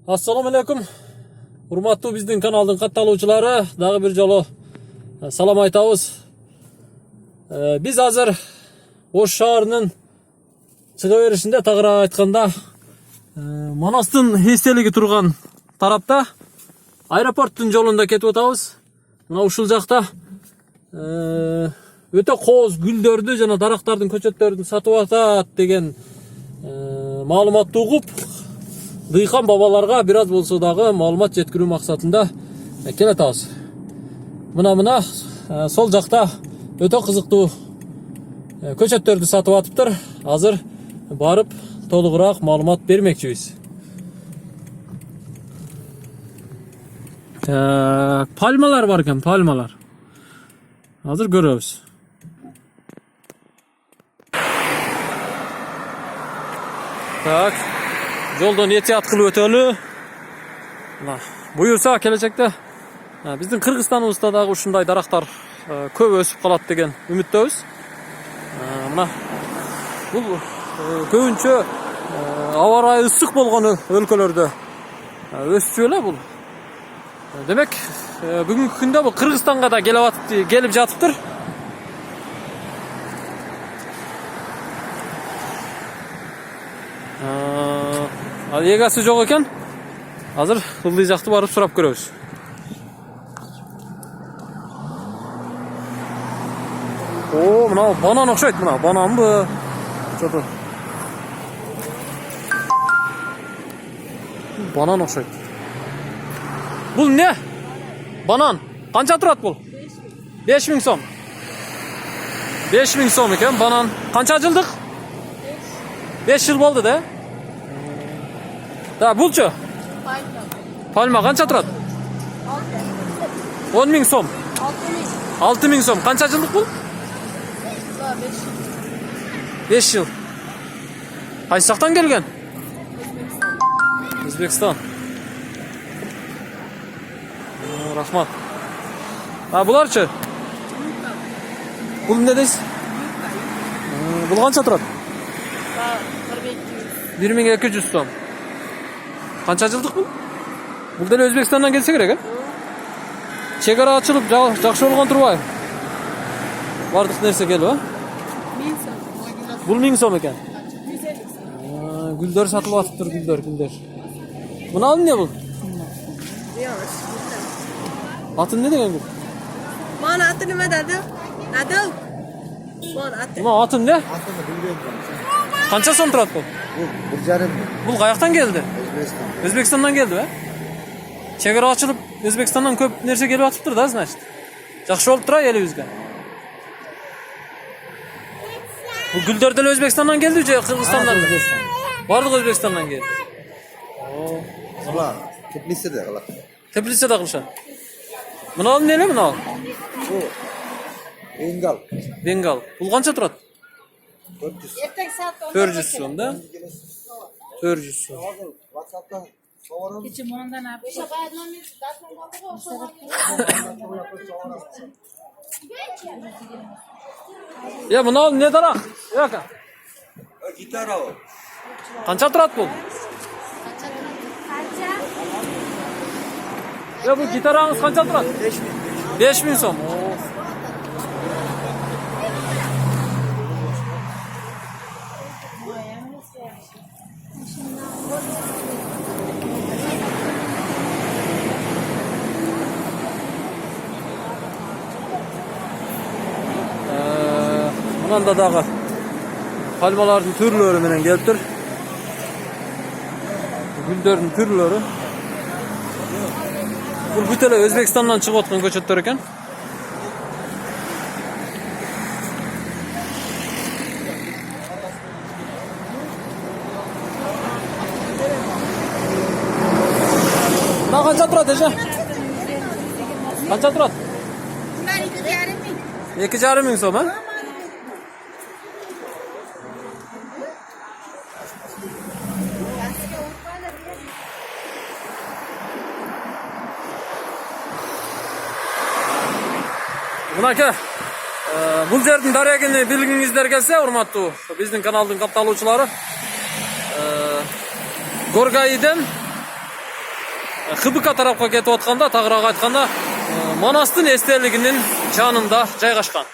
Assalamu alaikum. Урматтуу биздин каналдын катталуучулары, дагы бир жолу салам айтабыз. Биз азыр Ош шаарынын чыга беришинде, тагыраак айтканда, Манастын эстелиги турган тарапта аэропорттун жолунда кетип атабыз. Мына ушул жакта өтө кооз гүлдөрдү жана дарактардын көчөттөрүн сатып атат деген маалыматты угуп, дыйкан бабаларга бир аз болсо дагы маалымат жеткирүү максатында келатабыз. Мына сол жакта өтө кызыктуу көчөттөрдү сатып атыптыр. Азыр барып толугураак маалымат бермекчибиз. Пальмалар бар экен, пальмалар. Азыр көрөбүз. Так, жолдон этият кылып өтөлү. Буюрса келечекте биздин Кыргызстаныбызда дагы ушундай дарактар көп өсүп калат деген үмүттөбүз. Мына бул көбүнчө аба ырайы ысык болгон өлкөлөрдө өсчү эле бул. Демек, бүгүнкү күндө бул Кыргызстанга да келип жатыптыр. Эгасы жок экен. Азыр ылдый жакты барып сурап көрөбүз. Мына банан окшойт, мына бананбы? Чото. Банан окшойт. Бул не? Банан. Канча турат бул? 5000 сом. 5000 сом экен банан. Канча жылдык? 5 жыл болду да? Да, булчу? Пальма канча турат? 10.000 сом. 6.000 сом. Канча жылдык бул? 5 жыл. Кайсы жактан келген? Өзбекстан. Рахмат. Буларчы? Бул эмне дейсиз? Бул канча турат? 1200 сом. Канча жылдык бул? Бул деле Өзбекстандан келсе керек, э? Чегара ачылып жакшы болгон турбайбы? Бардык нерсе келип, э? 1000 сом. Бул 1000 сом экен. Гүлдөр сатылып атыптыр, гүлдөр. Мына эмне бул? Атын не деген гүл? Мана аты неме деди? Адыл. Мана аты. Мына атын эмне? Атыны билбейм. Канча сом турат бул? Бул 1,5. Бул каяктан келди? Өзбекстан. Өзбекстандан келди, э? Чегара ачылып Өзбекстандан көп нерсе келип атыптыр да, значит. Жакшы болуп тура элибизге. Бул гүлдөр деле Өзбекстандан келди же Кыргызстандан? Бардык Өзбекстандан келди. Алар Теплиседе калат. Теплицада кылышат. Мына эмне эле мына? Бул Бенгал. Бенгал. Бул канча турат? 400. 400 сом да? 400 сом. WhatsApp'tan soğanın. Keçim ondan ne yapıyor? Ya mına ne darak? Yaka. Gitar o. Kança turat bul? Ya bu gitarağınız kança turat? 5000. 5000 som. Mınanda dağı palmaların türlörü menen geliptir. Güllerin türlörü. Bul bütele Özbekistandan çıkıp atkan köçöttөр eken. Mına kança turat eje? Kança turat? Bunlar 2,5 bin. 2,5 som, ha? Мынакей, бул жердин дарегини билгиңиздер келсе, урматтуу биздин каналдын катталуучулары, Горгайден ХБК тарапка кетип атканда, тагыраак айтканда, Манастын эстелигинин жанында жайгашкан.